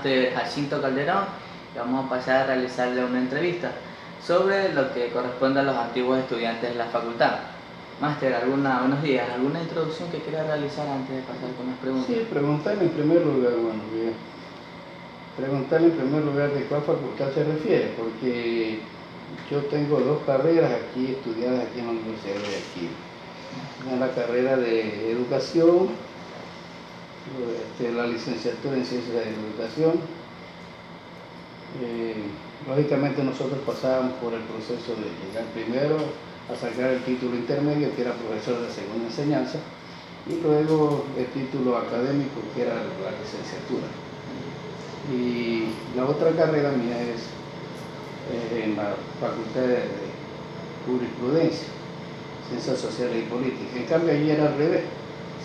Máster Jacinto Calderón y vamos a pasar a realizarle una entrevista sobre lo que corresponde a los antiguos estudiantes de la facultad. Máster, buenos días. ¿Alguna introducción que quiera realizar antes de pasar con las preguntas? Sí, preguntarle en primer lugar, preguntarle en primer lugar de cuál facultad se refiere, porque yo tengo dos carreras aquí estudiadas aquí en la Universidad de Guayaquil. Una es la carrera de Educación, la licenciatura en Ciencias de la Educación. Lógicamente nosotros pasábamos por el proceso de llegar primero a sacar el título intermedio, que era profesor de segunda enseñanza, y luego el título académico, que era la licenciatura. Y la otra carrera mía es en la Facultad de Jurisprudencia, Ciencias Sociales y Políticas. En cambio allí era al revés,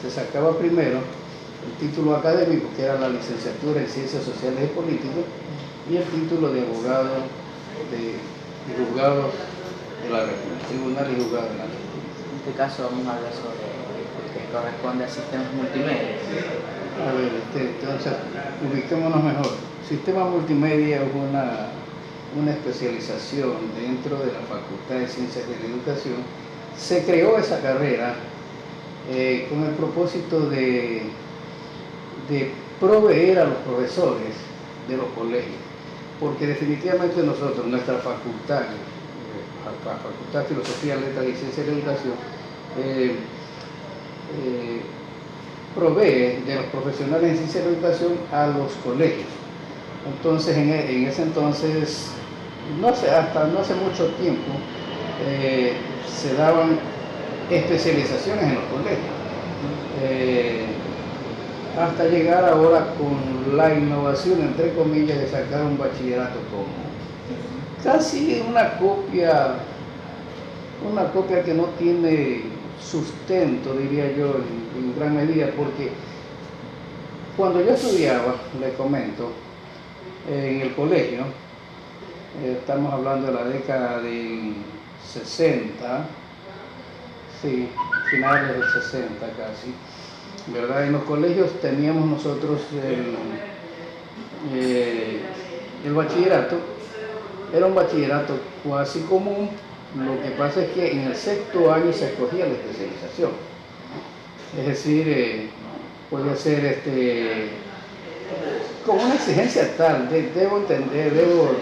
se sacaba primero el título académico, que era la licenciatura en Ciencias Sociales y Políticas, y el título de abogado de juzgado de la República, tribunal y juzgado de la República. En este caso vamos a hablar sobre lo que corresponde a sistemas multimedia. A ver, entonces ubiquémonos mejor. Sistema multimedia es una especialización dentro de la Facultad de Ciencias de la Educación. Se creó esa carrera con el propósito de proveer a los profesores de los colegios, porque definitivamente nosotros, nuestra facultad, la Facultad de Filosofía, Letras y Ciencias de la Educación, provee de los profesionales en Ciencias de la Educación a los colegios. Entonces, en ese entonces, hasta no hace mucho tiempo, se daban especializaciones en los colegios. Hasta llegar ahora con la innovación, entre comillas, de sacar un bachillerato como casi una copia que no tiene sustento, diría yo, en gran medida, porque cuando yo estudiaba, le comento, en el colegio, estamos hablando de la década del 60, sí, finales del 60 casi, ¿verdad? En los colegios teníamos nosotros el bachillerato, era un bachillerato casi común. Lo que pasa es que en el sexto año se escogía la especialización, es decir, podía ser con una exigencia tal, debo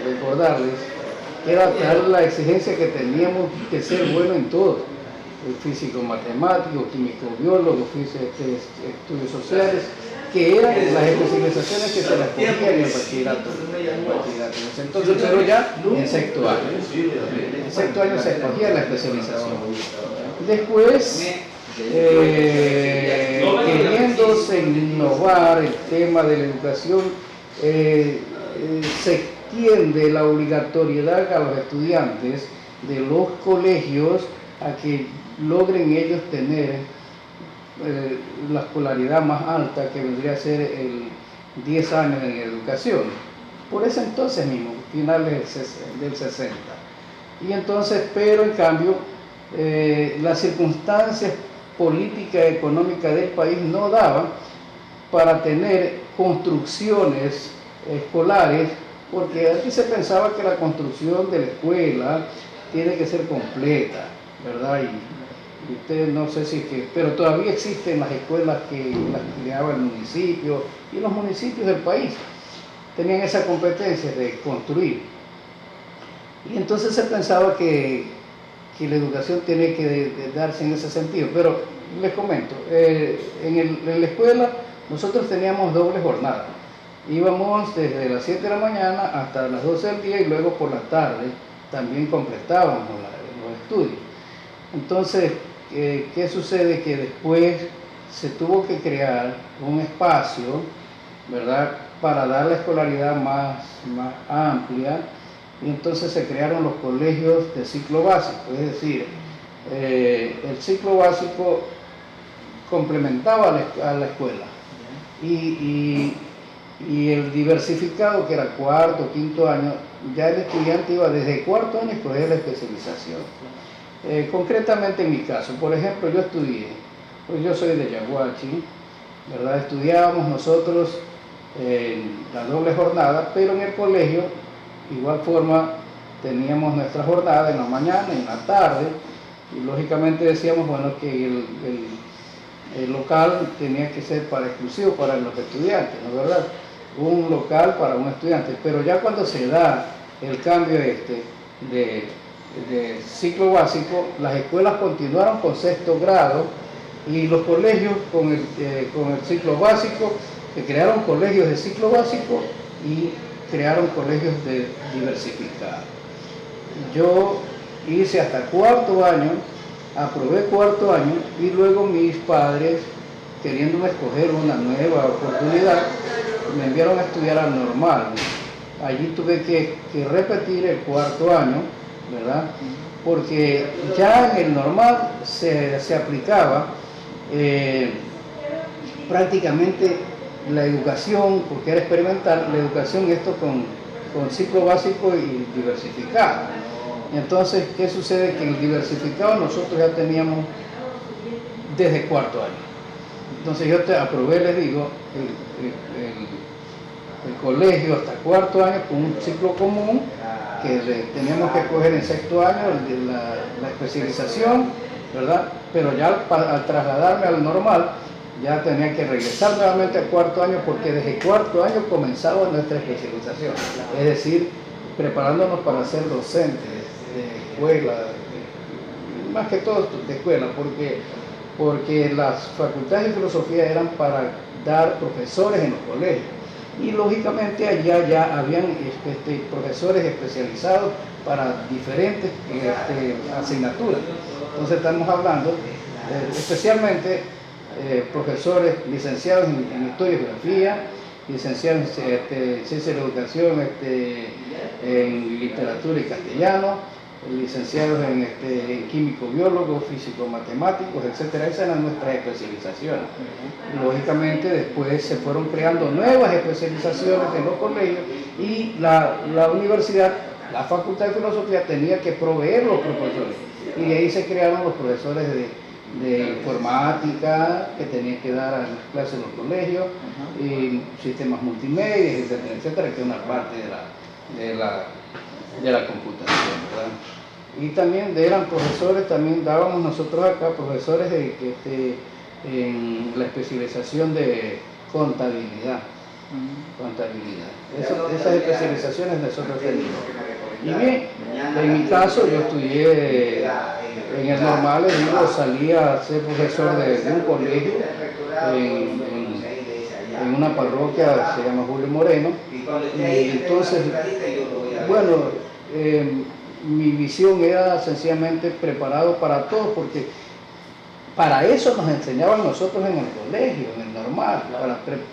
recordarles que era tal la exigencia que teníamos que ser bueno en todo: físico, matemático, químico, biólogo, estudios sociales, que eran las especializaciones que se las cogían en el bachillerato. Entonces, pero ya en sexto año. En sexto año se escogía la especialización. Después, queriéndose innovar el tema de la educación, se extiende la obligatoriedad a los estudiantes de los colegios a que logren ellos tener la escolaridad más alta, que vendría a ser el 10 años en educación, por ese entonces mismo, finales del 60. Y entonces, pero en cambio, las circunstancias políticas y económicas del país no daban para tener construcciones escolares, porque aquí se pensaba que la construcción de la escuela tiene que ser completa, ¿verdad? Y ustedes no sé si es que, pero todavía existen las escuelas que las creaba el municipio, y los municipios del país tenían esa competencia de construir. Y entonces se pensaba que la educación tiene que darse en ese sentido. Pero les comento, en la escuela nosotros teníamos doble jornada. Íbamos desde las 7 de la mañana hasta las 12 del día, y luego por la tarde también completábamos los estudios. Entonces, ¿qué sucede? Que después se tuvo que crear un espacio, ¿verdad?, para dar la escolaridad más amplia, y entonces se crearon los colegios de ciclo básico, es decir, el ciclo básico complementaba a la escuela, y el diversificado, que era cuarto, quinto año, ya el estudiante iba desde cuarto año a escoger la especialización. Concretamente en mi caso, por ejemplo, yo estudié, pues yo soy de Yaguachi, ¿verdad? Estudiábamos nosotros la doble jornada, pero en el colegio, igual forma, teníamos nuestra jornada en la mañana, en la tarde, y lógicamente decíamos, bueno, que el local tenía que ser exclusivo para los estudiantes, ¿no es verdad? Un local para un estudiante, pero ya cuando se da el cambio de ciclo básico, las escuelas continuaron con sexto grado y los colegios con el ciclo básico, se crearon colegios de ciclo básico y crearon colegios diversificados. Yo hice hasta cuarto año, aprobé cuarto año y luego mis padres, queriéndome escoger una nueva oportunidad, me enviaron a estudiar al normal. Allí tuve que repetir el cuarto año, ¿verdad? Porque ya en el normal se aplicaba prácticamente la educación, porque era experimental, la educación esto con ciclo básico y diversificado. Entonces, ¿qué sucede? Que el diversificado nosotros ya teníamos desde cuarto año. Entonces yo aprobé, les digo, el colegio hasta cuarto año con un ciclo común que teníamos que coger en sexto año la especialización, ¿verdad? Pero ya al trasladarme al normal, ya tenía que regresar nuevamente al cuarto año porque desde cuarto año comenzaba nuestra especialización, es decir, preparándonos para ser docentes de escuela, más que todo de escuela, porque las facultades de filosofía eran para dar profesores en los colegios y lógicamente allá ya habían profesores especializados para diferentes asignaturas. Entonces estamos hablando especialmente profesores licenciados en Historia y Geografía, licenciados en Ciencia de la Educación, en Literatura y Castellano, licenciados en Químico Biólogo, Físico Matemáticos, etcétera. Esas eran nuestras especializaciones. Lógicamente después se fueron creando nuevas especializaciones en los colegios y la universidad, la Facultad de Filosofía tenía que proveer los profesores y de ahí se crearon los profesores de informática que tenían que dar a las clases en los colegios, y sistemas multimedia, etcétera, etcétera, que es una parte de la computación, ¿verdad? Y también eran profesores, también dábamos nosotros acá profesores en la especialización de contabilidad. Esas especializaciones nosotros teníamos. Y bien, en mi caso yo estudié en el normal, salí a ser profesor de un colegio en una parroquia, se llama Julio Moreno, y entonces, bueno, mi visión era sencillamente preparado para todo, porque para eso nos enseñaban nosotros en el colegio, en el normal,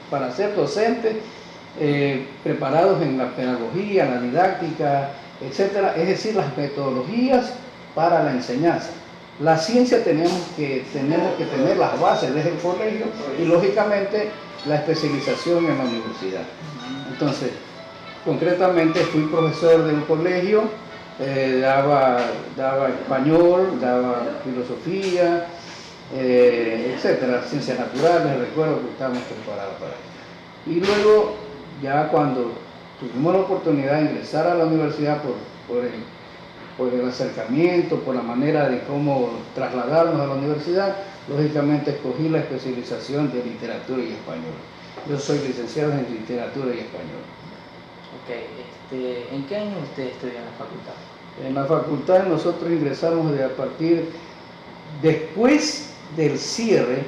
para ser docentes, preparados en la pedagogía, la didáctica, etcétera, es decir, las metodologías para la enseñanza. La ciencia tenemos que tener las bases desde el colegio y lógicamente la especialización en la universidad. Entonces, concretamente fui profesor de un colegio, daba español, daba filosofía, etcétera, ciencias naturales, recuerdo que estábamos preparados para eso. Y luego, ya cuando tuvimos la oportunidad de ingresar a la universidad por el acercamiento, por la manera de cómo trasladarnos a la universidad, lógicamente escogí la especialización de literatura y español. Yo soy licenciado en literatura y español. Ok, ¿en qué año usted estudia en la facultad? En la facultad nosotros ingresamos después del cierre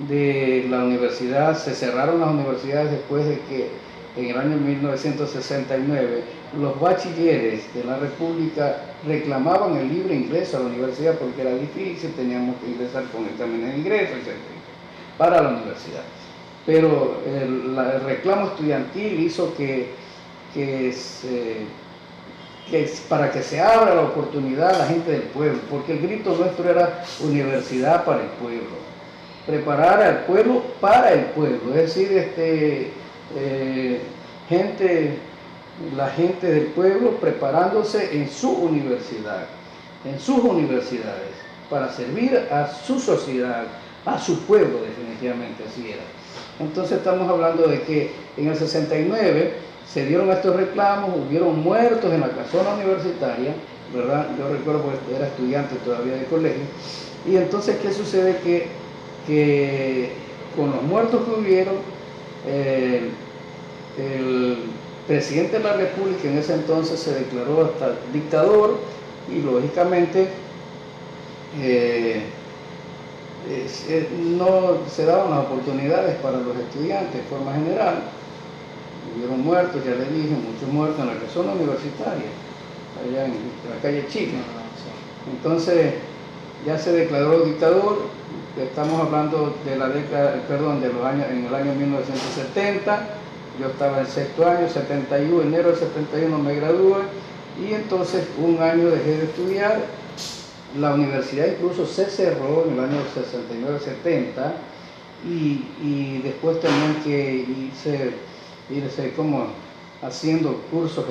de la universidad. Se cerraron las universidades después de que en el año 1969 los bachilleres de la República reclamaban el libre ingreso a la universidad porque era difícil, teníamos que ingresar con exámenes de ingreso, etc., para la universidad. Pero el reclamo estudiantil hizo que para que se abra la oportunidad a la gente del pueblo, porque el grito nuestro era universidad para el pueblo, preparar al pueblo para el pueblo, es decir, la gente del pueblo preparándose en su universidad, en sus universidades, para servir a su sociedad, a su pueblo, definitivamente así era. Entonces estamos hablando de que en el 69 se dieron estos reclamos, hubieron muertos en la casona universitaria, ¿verdad? Yo recuerdo porque era estudiante todavía de colegio. Y entonces, ¿qué sucede? Que con los muertos que hubieron, el presidente de la República en ese entonces se declaró hasta dictador y lógicamente no se daban las oportunidades para los estudiantes de forma general. Hubieron muertos, ya les dije, muchos muertos en la casona universitaria, allá en la calle Chile. Entonces ya se declaró dictador. Estamos hablando de la década, perdón, de los años, en el año 1970. Yo estaba en sexto año, 71, enero del 71 me gradué y entonces un año dejé de estudiar. La universidad incluso se cerró en el año 69-70 y después tenían que irse como haciendo cursos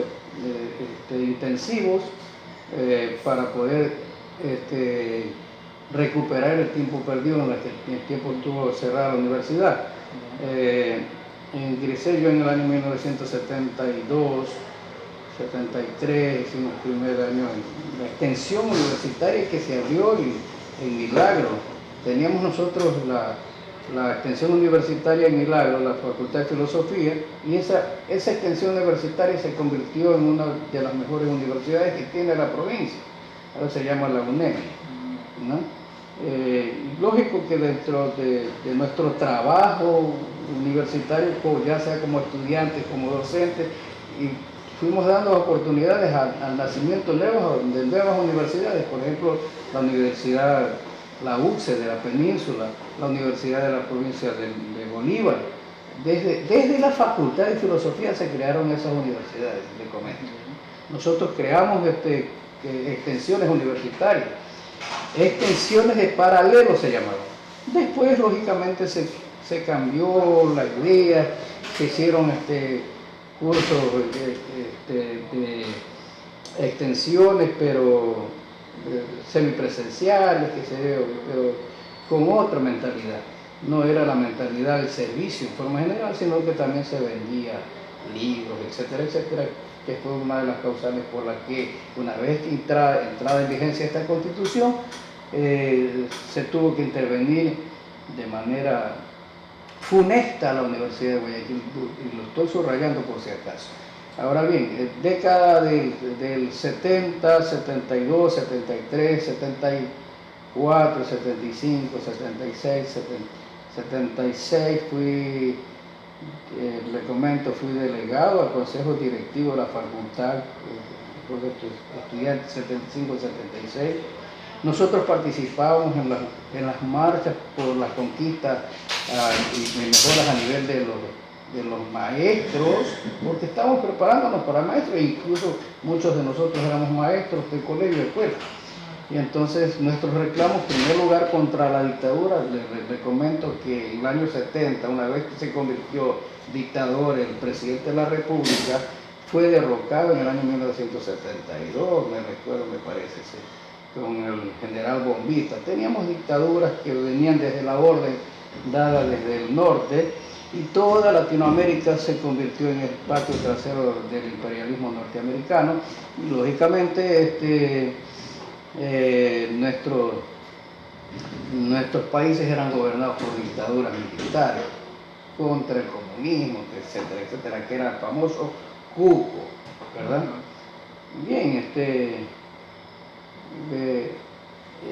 intensivos para poder recuperar el tiempo perdido en el tiempo estuvo cerrada la universidad. Ingresé yo en el año 1972, 73, hicimos el primer año en la extensión universitaria que se abrió en Milagro. Teníamos nosotros la extensión universitaria en Milagro, la Facultad de Filosofía, y esa extensión universitaria se convirtió en una de las mejores universidades que tiene la provincia. Ahora se llama la UNEM, ¿no? Lógico que dentro de nuestro trabajo universitario, ya sea como estudiantes, como docentes, y fuimos dando oportunidades al nacimiento de nuevas universidades, por ejemplo, la universidad, la UCSE de la península, la Universidad de la provincia de Bolívar. Desde la Facultad de Filosofía se crearon esas universidades, le comento. Nosotros creamos extensiones universitarias, extensiones de paralelo se llamaban. Después, lógicamente, se cambió la idea, se hicieron cursos de extensiones, pero semipresenciales, pero con otra mentalidad. No era la mentalidad del servicio en forma general, sino que también se vendía libros, etcétera, etcétera, que fue una de las causales por las que una vez entrada en vigencia esta Constitución, se tuvo que intervenir de manera funesta a la Universidad de Guayaquil, y lo estoy subrayando por si acaso. Ahora bien, década del 70, 72, 73, 74, 75, 76, 76 fui, le comento, fui delegado al Consejo Directivo de la Facultad, estudiantes 75, 76. Nosotros participábamos en las marchas por las conquistas y mejoras a nivel de los maestros, porque estábamos preparándonos para maestros, e incluso muchos de nosotros éramos maestros de colegio y escuela. Y entonces nuestros reclamos, en primer lugar, contra la dictadura, le comento que en el año 70, una vez que se convirtió dictador el presidente de la República, fue derrocado en el año 1972, me recuerdo, me parece, sí, con el general Bombita. Teníamos dictaduras que venían desde la orden dada desde el norte, y toda Latinoamérica se convirtió en el patio trasero del imperialismo norteamericano, y lógicamente nuestros países eran gobernados por dictaduras militares contra el comunismo, etcétera, etcétera, que era el famoso cupo, ¿verdad? Bien,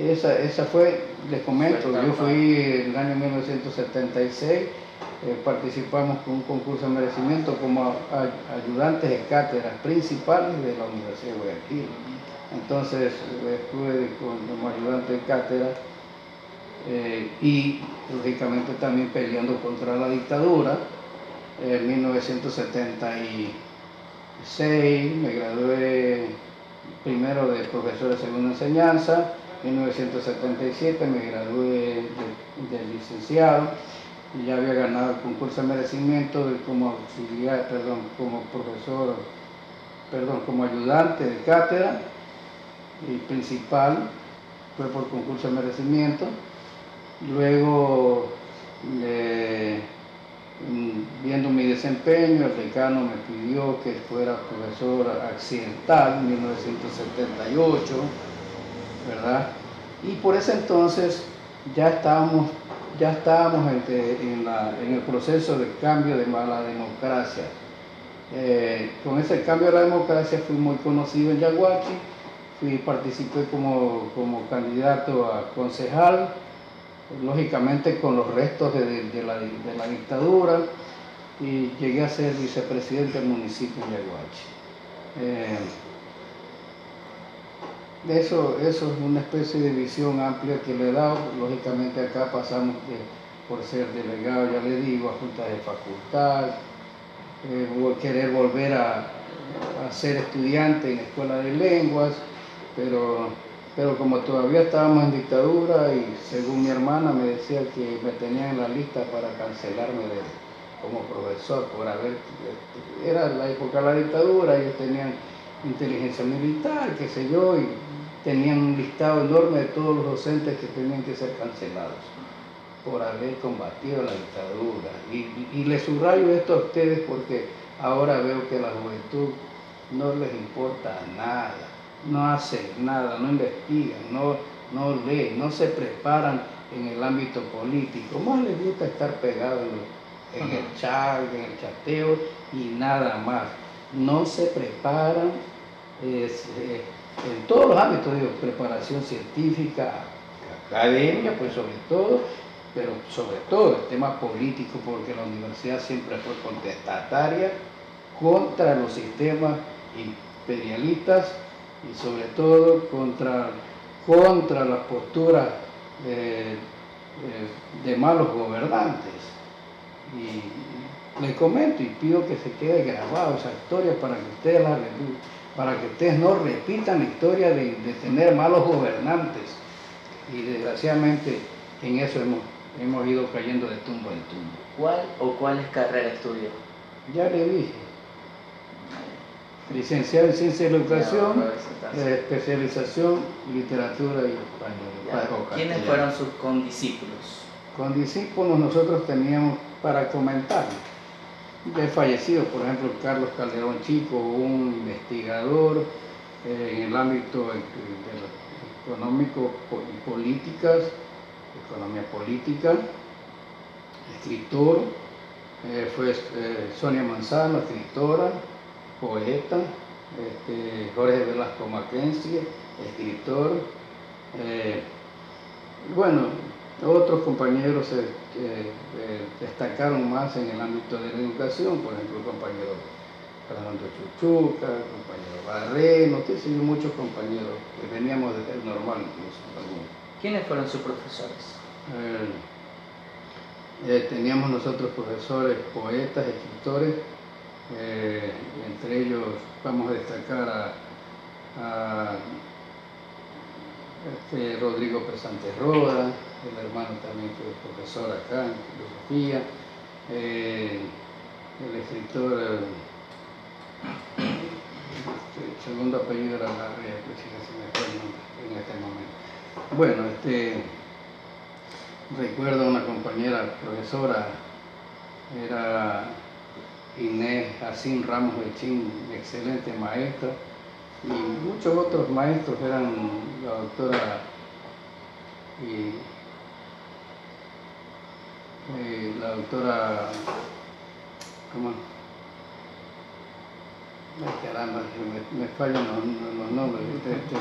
esa fue, les comento, yo fui en el año 1976, participamos con un concurso de merecimiento como ayudantes de cátedras principales de la Universidad de Guayaquil. Entonces estuve como ayudante de cátedra y lógicamente también peleando contra la dictadura. En 1976 me gradué primero de profesor de segunda enseñanza. En 1977 me gradué de licenciado y ya había ganado el concurso de merecimiento como como ayudante de cátedra y principal, fue por concurso de merecimiento. Luego Viendo mi desempeño, el decano me pidió que fuera profesor accidental en 1978, ¿verdad? Y por ese entonces ya estábamos en el proceso de cambio de la democracia. Con ese cambio de la democracia fui muy conocido en Yaguachi, participé como candidato a concejal, lógicamente con los restos de la dictadura, y llegué a ser vicepresidente del municipio de Yaguachi. Eso es una especie de visión amplia que le he dado. Lógicamente acá pasamos por ser delegado, ya le digo, a juntas de facultad, querer volver a ser estudiante en la escuela de lenguas, pero como todavía estábamos en dictadura, y según mi hermana me decía que me tenían en la lista para cancelarme como profesor por haber, era la época de la dictadura, ellos tenían inteligencia militar, qué sé yo, y tenían un listado enorme de todos los docentes que tenían que ser cancelados por haber combatido la dictadura. Y les subrayo esto a ustedes porque ahora veo que a la juventud no les importa nada, no hacen nada, no investigan, no leen, no se preparan en el ámbito político. Más les gusta estar pegados en el chat, en el chateo y nada más. No se preparan en todos los ámbitos, digo, preparación científica, academia, pues sobre todo, pero sobre todo el tema político, porque la universidad siempre fue contestataria contra los sistemas imperialistas y sobre todo contra las posturas de malos gobernantes. Y les comento y pido que se quede grabado esa historia para que ustedes no repitan la historia de tener malos gobernantes. Y desgraciadamente en eso hemos ido cayendo de tumbo en tumbo. ¿Cuál o cuáles carreras estudió? Ya le dije. Licenciado en Ciencia de la Educación, especialización, literatura y español. ¿Quiénes fueron sus condiscípulos? Condiscípulos nosotros teníamos, para comentar, de fallecidos, por ejemplo, Carlos Calderón Chico, un investigador en el ámbito de lo económico y políticas, economía política, escritor, fue Sonia Manzano, escritora, poeta, Jorge Velasco Mackenzie, escritor, bueno, otros compañeros destacaron más en el ámbito de la educación, por ejemplo, el compañero Fernando Chuchuca, el compañero Barreno, qué sé yo, muchos compañeros que veníamos desde el normal incluso algunos. ¿Quiénes fueron sus profesores? Teníamos nosotros profesores, poetas, escritores, entre ellos vamos a destacar a Rodrigo Pesante Roda, el hermano también fue profesor acá en filosofía, el escritor, el segundo apellido era Larrea, pues si se me fue el nombre en este momento. Bueno, recuerdo a una compañera profesora, era Inés Jacín Ramos de Chin, excelente maestra, y muchos otros maestros eran la doctora ¿cómo? Ay, caramba, me fallan los nombres,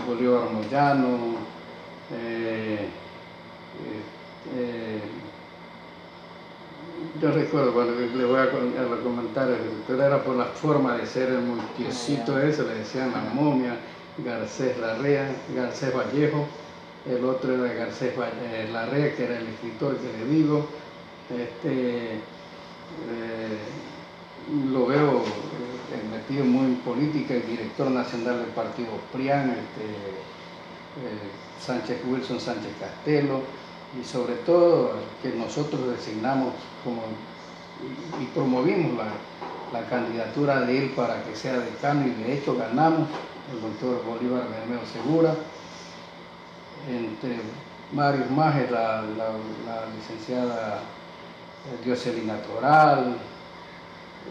Bolívar Moyano, yo recuerdo cuando le voy a comentar, pero era por la forma de ser el multiecito ese, le decían la momia, Garcés Vallejo, el otro era Garcés Larrea, que era el escritor que le digo, lo veo metido muy en política, el director nacional del partido PRIAN, Wilson Sánchez Castelo, y sobre todo que nosotros designamos y promovimos la candidatura de él para que sea decano, y de hecho ganamos, el doctor Bolívar Bermeo Segura, entre varios más, la licenciada Dioselina Toral,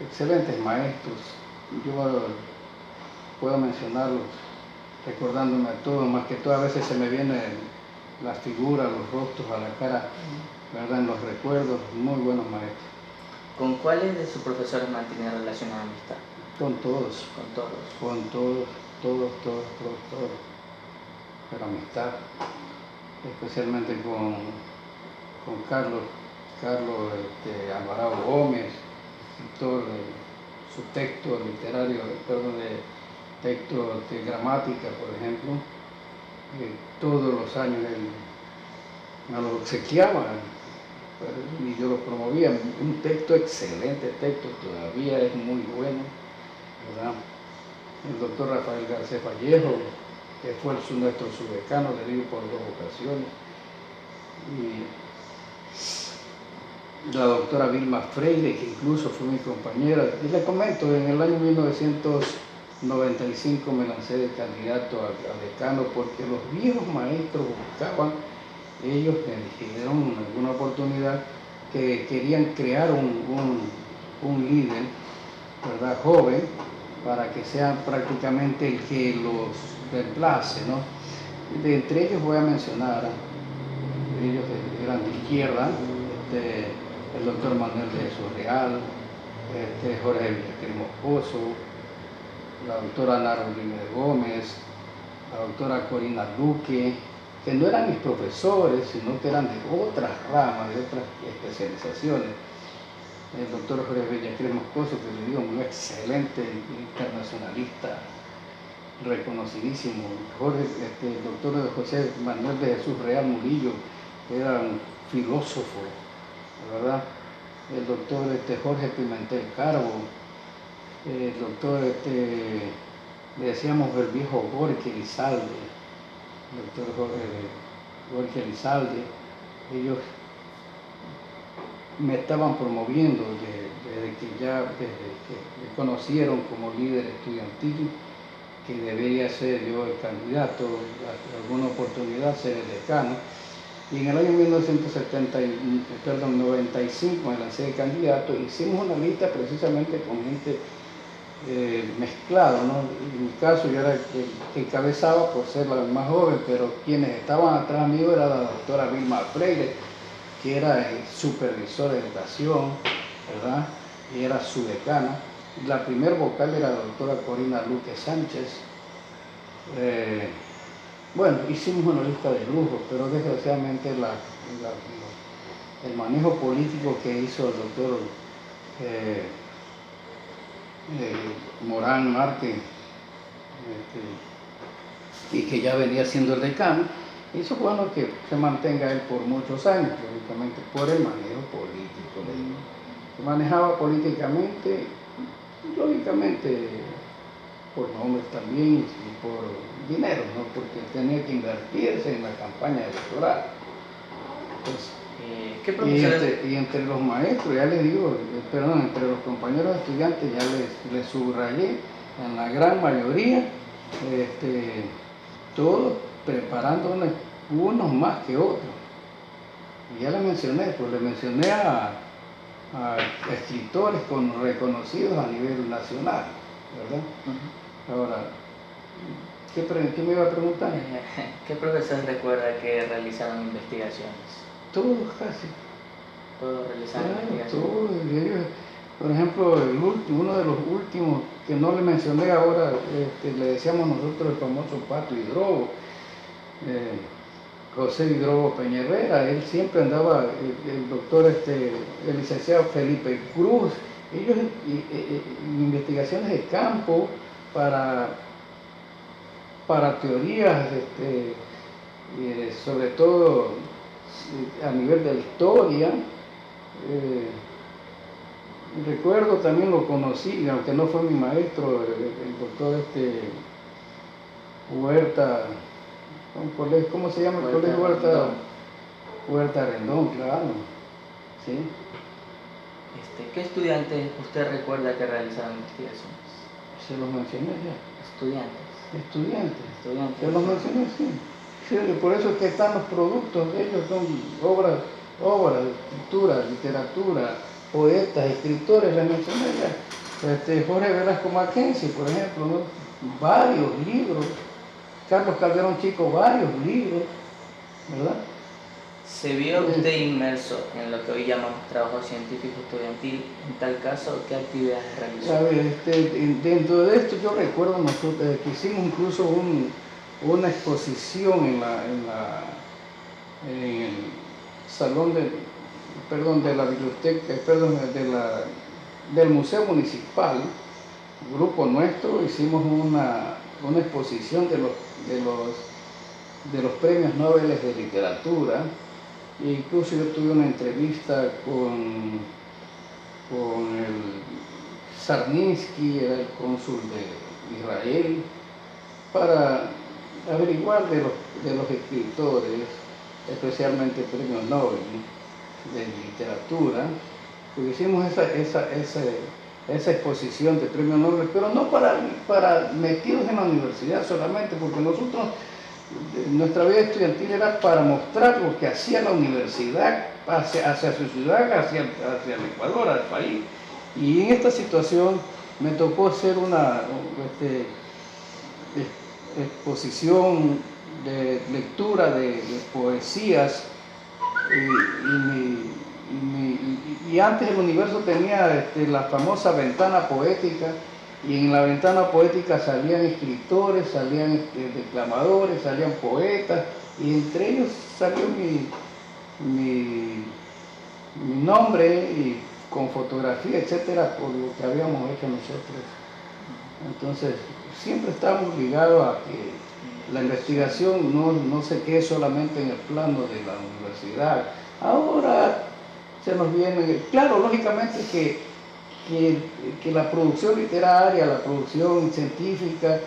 excelentes maestros. Yo puedo mencionarlos recordándome a todos, más que todo a veces se me vienen las figuras, los rostros a la cara, ¿verdad? En los recuerdos, muy buenos maestros. ¿Con cuáles de sus profesores mantiene relación de amistad? Con todos. Con todos. Con todos. Pero amistad, especialmente con Carlos Alvarado Gómez, autor de su texto literario, perdón, de texto de gramática, por ejemplo. Todos los años él me lo obsequiaba y yo lo promovía. Un texto, excelente texto, todavía es muy bueno, ¿verdad? El doctor Rafael García Vallejo, que fue nuestro subdecano, le digo por 2 ocasiones, y la doctora Vilma Freire, que incluso fue mi compañera. Y le comento, en el año 1995 me lancé de candidato a decano porque los viejos maestros buscaban, ellos me dijeron en alguna oportunidad que querían crear un líder, ¿verdad?, joven, para que sea prácticamente el que los reemplace, ¿no? De entre ellos voy a mencionar, ellos eran de izquierda, el doctor Manuel de Jesús Real, Jorge Villacrés Moscoso, la doctora Nara Rodríguez Gómez, la doctora Corina Duque, que no eran mis profesores, sino que eran de otras ramas, de otras especializaciones. El doctor Jorge Villacrés Moscoso, que le digo, un excelente internacionalista, reconocidísimo. El doctor José Manuel de Jesús Real Murillo, era un filósofo, ¿verdad? El doctor Jorge Pimentel Carbo, el doctor, le decíamos el viejo Jorge Elizalde, el doctor Jorge Elizalde. Ellos me estaban promoviendo desde que me conocieron como líder estudiantil, que debería ser yo el candidato, a alguna oportunidad ser el decano. Y en el año 1995 me lancé de candidato. Hicimos una lista precisamente con gente mezclada, ¿no? En mi caso yo era el que encabezaba por ser la más joven, pero quienes estaban atrás mío era la doctora Vilma Freire, que era el supervisor de educación, ¿verdad? Y era su decana. La primer vocal era la doctora Corina Luque Sánchez. Bueno, hicimos una lista de lujo, pero desgraciadamente el manejo político que hizo el doctor Morán Márquez, y que ya venía siendo el decano, hizo bueno que se mantenga él por muchos años, lógicamente por el manejo político. Se manejaba políticamente, lógicamente por nombres también y por dinero, ¿no? Porque tenía que invertirse en la campaña electoral. Entonces, ¿qué profesores? Y entre los maestros, ya les digo, perdón, entre los compañeros estudiantes ya les subrayé, en la gran mayoría, todos preparando unos más que otros. Y ya les mencioné, pues les mencioné a escritores reconocidos a nivel nacional, ¿verdad? Ahora, ¿qué me iba a preguntar? ¿Qué profesor recuerda que realizaron investigaciones? Todos casi. Todos realizaron investigaciones. Todos. Por ejemplo, uno de los últimos que no le mencioné ahora, le decíamos nosotros el famoso Pato Hidrobo, José Hidrobo Peñerrera. Él siempre andaba, el doctor, el licenciado Felipe Cruz, ellos investigaciones de campo para teorías, sobre todo a nivel de la historia. Recuerdo también lo conocí, aunque no fue mi maestro, el doctor Huerta, ¿cómo se llama el colegio? Huerta Rendón, claro. ¿Sí? ¿Qué estudiantes usted recuerda que realizaron investigaciones? Se los mencioné ya. Estudiantes. Se los mencioné, sí. Sí, por eso es que están los productos de ellos, son obras obras, escritura, literatura, poetas, escritores, les mencioné ya. Jorge Velasco Mackenzie, por ejemplo, ¿no? Varios libros. Carlos Calderón Chico, varios libros, ¿verdad? ¿Se vio usted inmerso en lo que hoy llamamos trabajo científico estudiantil? En tal caso, ¿qué actividades realizó? A ver, dentro de esto yo recuerdo nosotros que hicimos incluso una exposición en el salón de la biblioteca, del Museo Municipal, grupo nuestro, hicimos una exposición de los premios Nobel de literatura. E incluso yo tuve una entrevista con el Sarninsky, era el cónsul de Israel, para averiguar de los escritores, especialmente premios Nobel, ¿no?, de literatura, porque hicimos esa exposición de premios Nobel, pero no para metidos en la universidad solamente, porque nosotros, nuestra vida estudiantil era para mostrar lo que hacía la universidad hacia su ciudad, hacia el Ecuador, al país. Y en esta situación me tocó hacer una exposición de lectura de poesías y antes el universo tenía la famosa ventana poética, y en la ventana poética salían escritores, salían declamadores, salían poetas, y entre ellos salió mi nombre, y con fotografía, etcétera, por lo que habíamos hecho nosotros. Entonces, siempre estamos ligados a que la investigación no se quede solamente en el plano de la universidad. Ahora se nos viene, claro, lógicamente que la producción literaria, la producción científica,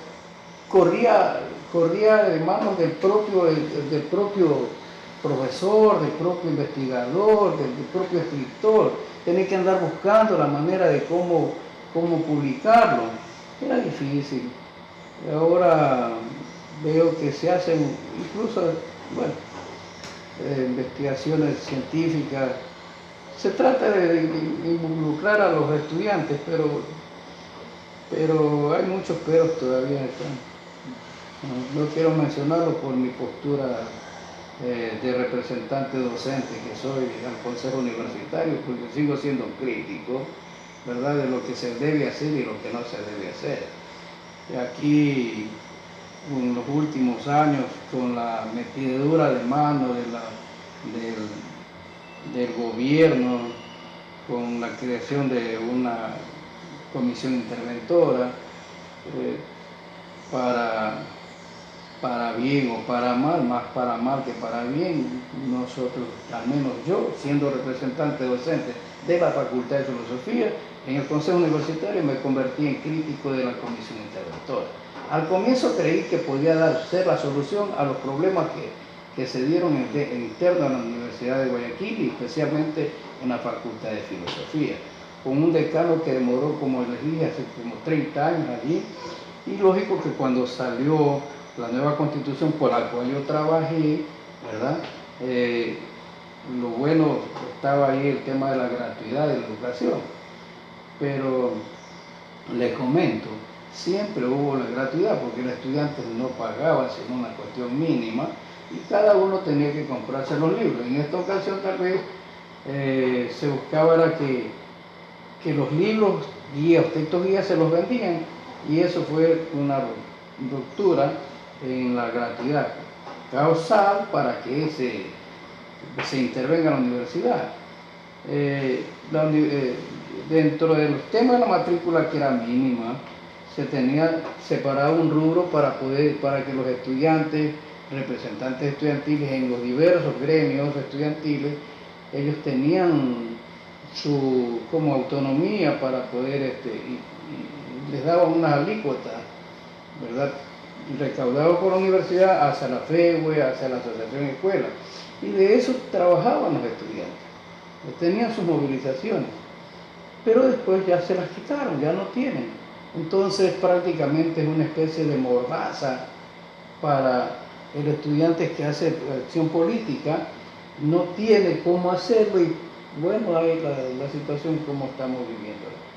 corría de manos del propio profesor, del propio investigador, del propio escritor. Tenía que andar buscando la manera de cómo publicarlo. Era difícil. Ahora veo que se hacen incluso, bueno, investigaciones científicas. Se trata de involucrar a los estudiantes, pero hay muchos peros todavía acá. No quiero mencionarlo por mi postura de representante docente que soy al Consejo Universitario, porque sigo siendo crítico, ¿verdad?, de lo que se debe hacer y lo que no se debe hacer. Y aquí, en los últimos años, con la metidura de mano del gobierno, con la creación de una comisión interventora, para bien o para mal, más para mal que para bien, nosotros, al menos yo, siendo representante docente de la Facultad de Filosofía, en el Consejo Universitario me convertí en crítico de la comisión interventora. Al comienzo creí que podía ser la solución a los problemas que se dieron internos a la Universidad de Guayaquil, y especialmente en la Facultad de Filosofía, con un decano que demoró, como les dije, hace como 30 años allí. Y lógico que cuando salió la nueva constitución por la cual yo trabajé, ¿verdad?, lo bueno estaba ahí el tema de la gratuidad de la educación. Pero les comento, siempre hubo la gratuidad porque los estudiantes no pagaban sino una cuestión mínima, y cada uno tenía que comprarse los libros. En esta ocasión tal vez se buscaba era que los libros guías, textos guías se los vendían, y eso fue una ruptura en la gratuidad causal para que se intervenga en la universidad. Dentro de los temas de la matrícula, que era mínima, se tenía separado un rubro para que los estudiantes, representantes estudiantiles en los diversos gremios estudiantiles, ellos tenían su como autonomía para poder, y les daban unas alícuotas, ¿verdad?, recaudado por la universidad hacia la FEWE, hacia la Asociación Escuela, y de eso trabajaban los estudiantes, tenían sus movilizaciones, pero después ya se las quitaron, ya no tienen. Entonces prácticamente es una especie de mordaza para el estudiante que hace acción política, no tiene cómo hacerlo y bueno, hay la situación como estamos viviendo.